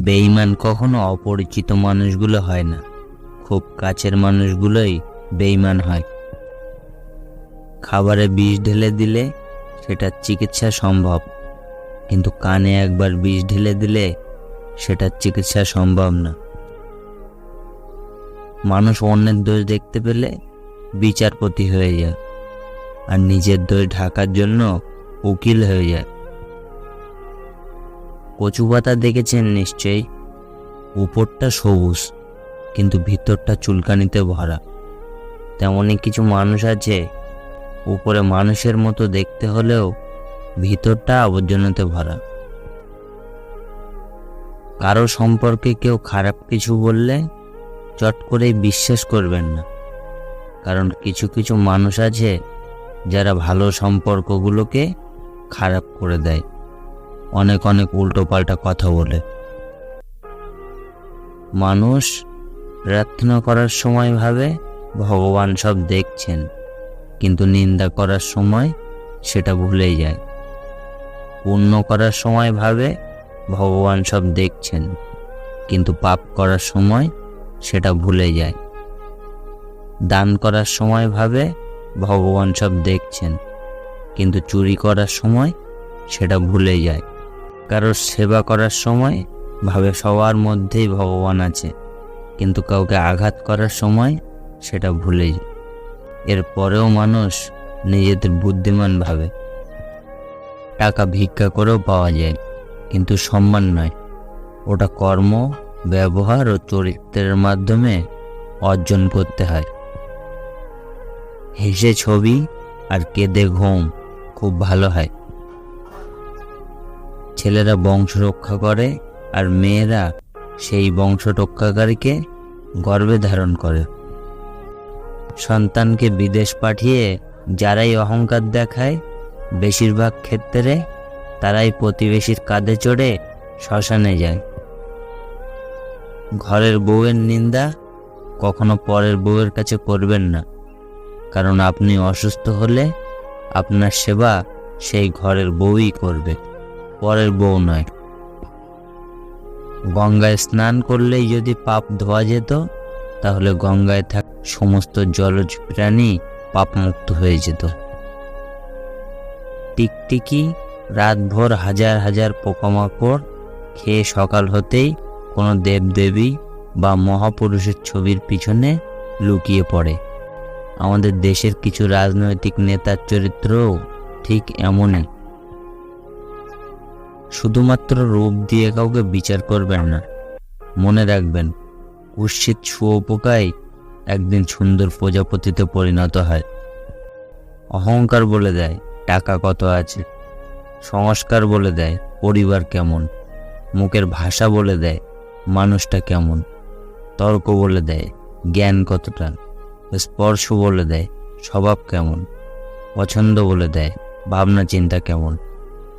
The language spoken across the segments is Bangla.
বেঈমান কখনো অপরিচিত মানুষগুলো হয় না, খুব কাছের মানুষগুলোই বেঈমান হয়। খাবারে বিষ ঢেলে দিলে সেটার চিকিৎসা সম্ভব, কিন্তু কানে একবার বিষ ঢেলে দিলে সেটার চিকিৎসা সম্ভব না। মানুষ অন্যের দোষ দেখতে পেলে বিচারপতি হয়ে যায়, আর নিজের দোষ ঢাকার জন্য উকিল হয়ে যায়। কচু পাতা দেখেছেন নিশ্চয়ই, উপরটা সবুজ কিন্তু ভিতরটা চুলকানিতে ভরা। তেমনই কিছু মানুষ আছে, উপরে মানুষের মতো দেখতে হলেও ভিতরটা আবর্জনাতে ভরা। কারো সম্পর্কে কেউ খারাপ কিছু বললে চট করেই বিশ্বাস করবেন না, কারণ কিছু কিছু মানুষ আছে যারা ভালো সম্পর্কগুলোকে খারাপ করে দেয়, অনেক অনেক উল্টোপাল্টা কথা বলে। মানুষ প্রার্থনা করার সময় ভাবে ভগবান সব দেখছেন, কিন্তু নিন্দা করার সময় সেটা ভুলেই যায়। পুণ্য করার সময় ভাবে ভগবান সব দেখছেন, কিন্তু পাপ করার সময় সেটা ভুলে যায়। দান করার সময় ভাবে ভগবান সব দেখছেন, কিন্তু চুরি করার সময় সেটা ভুলে যায়। কারোর সেবা করার সময় ভাবে সবার মধ্যেই ভগবান আছে, কিন্তু কাউকে আঘাত করার সময় সেটা ভুলে যায়। এরপরেও মানুষ নিজেদের বুদ্ধিমান ভাবে। টাকা ভিক্ষা করেও পাওয়া যায়, কিন্তু সম্মান নয়, ওটা কর্ম, ব্যবহার ও চরিত্রের মাধ্যমে অর্জন করতে হয়। হেসে ছবি আর কেঁদে ঘুম খুব ভালো হয়। ছেলেরা বংশ রক্ষা করে, আর মেয়েরা সেই বংশ রক্ষাকারীকে গর্ভে ধারণ করে। সন্তানকে বিদেশ পাঠিয়ে যারাই অহংকার দেখায়, বেশিরভাগ ক্ষেত্রে তারাই প্রতিবেশীর কাঁধে চড়ে শ্মশানে যায়। ঘরের বউয়ের নিন্দা কখনো পরের বউয়ের কাছে করবেন না, কারণ আপনি অসুস্থ হলে আপনার সেবা সেই ঘরের বউই করবে, পরের বউ নয়। গঙ্গায় স্নান করলেই যদি পাপ ধোয়া যেত, তাহলে গঙ্গায় থাকা সমস্ত জলজ প্রাণী পাপমুক্ত হয়ে যেত। টিকটিকি রাতভর হাজার হাজার পোকামাকড় খেয়ে সকাল হতেই কোনো দেবদেবী বা মহাপুরুষের ছবির পিছনে লুকিয়ে পড়ে। আমাদের দেশের কিছু রাজনৈতিক নেতার চরিত্রও ঠিক এমনই। শুধুমাত্র রূপ দিয়ে কাউকে বিচার করবেন না, মনে রাখবেন কুৎসিত শুঁয়োপোকাই একদিন সুন্দর প্রজাপতিতে পরিণত হয়। অহংকার বলে দেয় টাকা কত আছে, সংস্কার বলে দেয় পরিবার কেমন, মুখের ভাষা বলে দেয় মানুষটা কেমন, তর্ক বলে দেয় জ্ঞান কতটা, স্পর্শ বলে দেয় স্বভাব কেমন, পছন্দ বলে দেয় ভাবনা চিন্তা কেমন,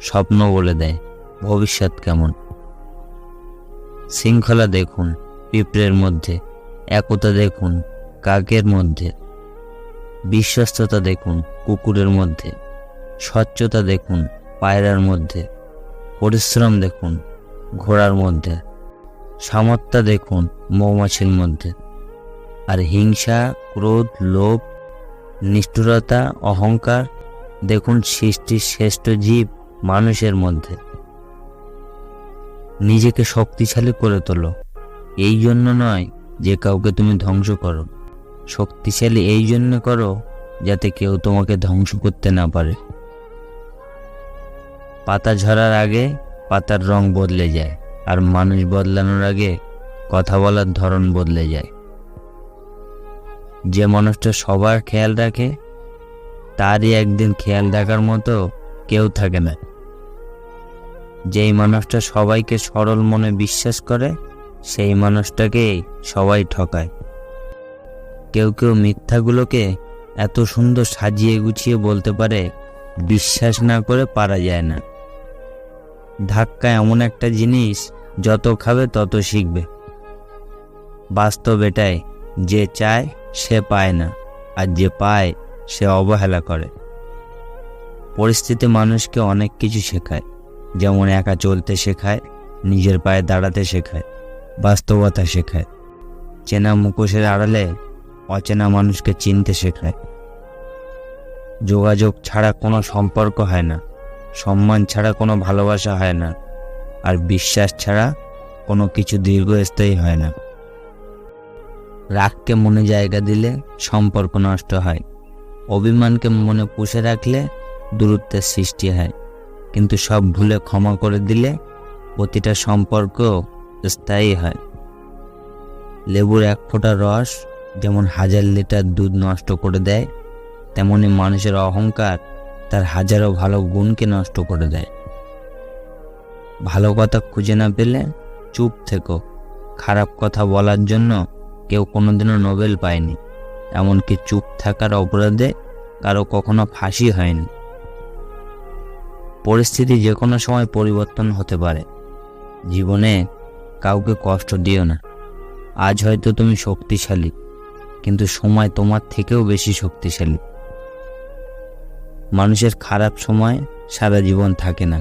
স্বপ্ন বলে দেয় ভবিষ্যৎ কেমন। শৃঙ্খলা দেখুন পিঁপড়ের মধ্যে, একতা দেখুন কাকের মধ্যে, বিশ্বস্ততা দেখুন কুকুরের মধ্যে, স্বচ্ছতা দেখুন পায়রার মধ্যে, পরিশ্রম দেখুন ঘোড়ার মধ্যে, সামর্থ্য দেখুন মৌমাছির মধ্যে, আর হিংসা, ক্রোধ, লোভ, নিষ্ঠুরতা, অহংকার দেখুন সৃষ্টির শ্রেষ্ঠ জীব মানুষের মধ্যে। নিজেকে শক্তিশালী করে তোলো, এই জন্য নয় যে কাউকে তুমি ধ্বংস করো, শক্তিশালী এই জন্য করো যাতে কেউ তোমাকে ধ্বংস করতে না পারে। পাতা ঝরার আগে পাতার রং বদলে যায়, আর মানুষ বদলানোর আগে কথা বলার ধরন বদলে যায়। যে মানুষটা সবার খেয়াল রাখে, তারই একদিন খেয়াল রাখার মতো কেউ থাকে না। যেই মানুষটা সবাইকে সরল মনে বিশ্বাস করে, সেই মানুষটাকেই সবাই ঠকায়। কেউ কেউ মিথ্যাগুলোকে এত সুন্দর সাজিয়ে গুছিয়ে বলতে পারে, বিশ্বাস না করে পারা যায় না। ধাক্কা এমন একটা জিনিস, যত খাবে তত শিখবে। বাস্তব এটাই, যে চায় সে পায় না, আর যে পায় সে অবহেলা করে। পরিস্থিতি মানুষকে অনেক কিছু শেখায়, যেমন একা চলতে শেখায়, নিজের পায়ে দাঁড়াতে শেখায়, বাস্তবতা শেখায়। চেনা মুখোশের আড়ালে অচেনা মানুষকে চিনতে শেখায়। যোগাযোগ ছাড়া কোনো সম্পর্ক হয় না, সম্মান ছাড়া কোনো ভালোবাসা হয় না, আর বিশ্বাস ছাড়া কোনো কিছু দীর্ঘস্থায়ী হয় না। রাগকে মনে জায়গা দিলে সম্পর্ক নষ্ট হয়, অভিমানকে মনে পুষে রাখলে দূরত্বের সৃষ্টি হয়, কিন্তু সব ভুলে ক্ষমা করে দিলে প্রতিটা সম্পর্ক স্থায়ী হয়। লেবুর এক ফোঁটা রস যেমন 1000 লিটার দুধ নষ্ট করে দেয়, তেমনি মানুষের অহংকার তার হাজারো ভালো গুণকে নষ্ট করে দেয়। ভালো কথা খুঁজে না পেলে চুপ থেকো। খারাপ কথা বলার জন্য কেউ কোনোদিনও নোবেল পায়নি, এমনকি চুপ থাকার অপরাধে কারো কখনো ফাঁসি হয়নি। পরিস্থিতি যে কোনো সময় পরিবর্তন হতে পারে। জীবনে কাউকে কষ্ট দিও না। আজ হয়তো তুমি শক্তিশালী, কিন্তু সময় তোমার থেকেও বেশি শক্তিশালী। মানুষের খারাপ সময় সারা জীবন থাকে না,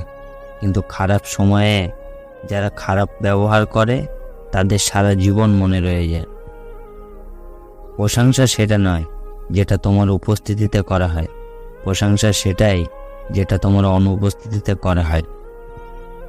কিন্তু খারাপ সময়ে যারা খারাপ ব্যবহার করে তাদের সারা জীবন মনে রয়ে যায়। প্রশংসা সেটা নয় যেটা তোমার উপস্থিতিতে করা হয়, প্রশংসা সেটাই যেটা তোমার অনুপস্থিতিতে করা হয়।